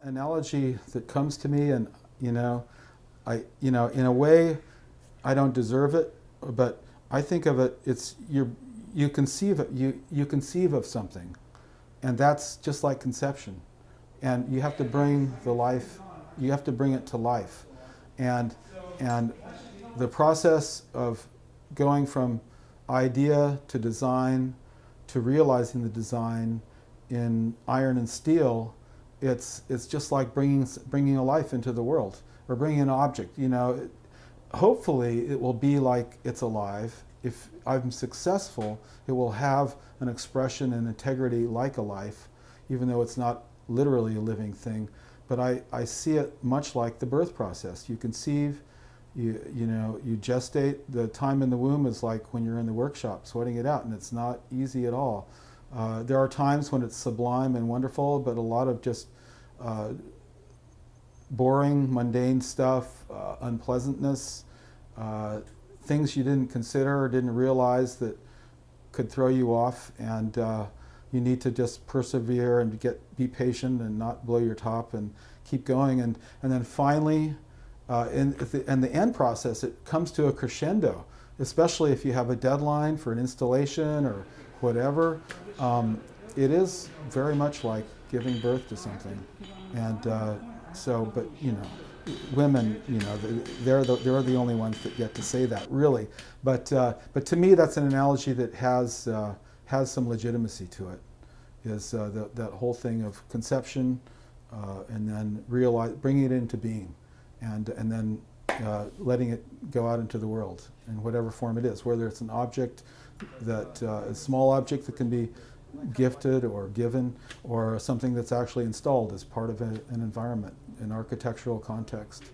Analogy that comes to me, and in a way, I don't deserve it, but I think of it. It's you conceive of something, and that's just like conception, and you have to bring the life, you have to bring it to life, and and the process of going from idea to design to realizing the design in iron and steel. It's just like bringing a life into the world, or bringing an object. Hopefully it will be like it's alive. If I'm successful, it will have an expression and integrity like a life, even though it's not literally a living thing. But I see it much like the birth process. You conceive, you gestate. The time in the womb is like when you're in the workshop sweating it out, and it's not easy at all. There are times when it's sublime and wonderful, but a lot of just boring, mundane stuff, unpleasantness, things you didn't consider or didn't realize that could throw you off, and you need to just persevere and be patient and not blow your top and keep going, and then finally, in the end process, it comes to a crescendo, especially if you have a deadline for an installation or whatever. It is very much like giving birth to something, and but women, they're the only ones that get to say that, really. But to me, that's an analogy that has some legitimacy to it. Is that whole thing of conception, and then bringing it into being, and then letting it go out into the world in whatever form it is, whether it's an object a small object that can be gifted or given, or something that's actually installed as part of an environment, an architectural context.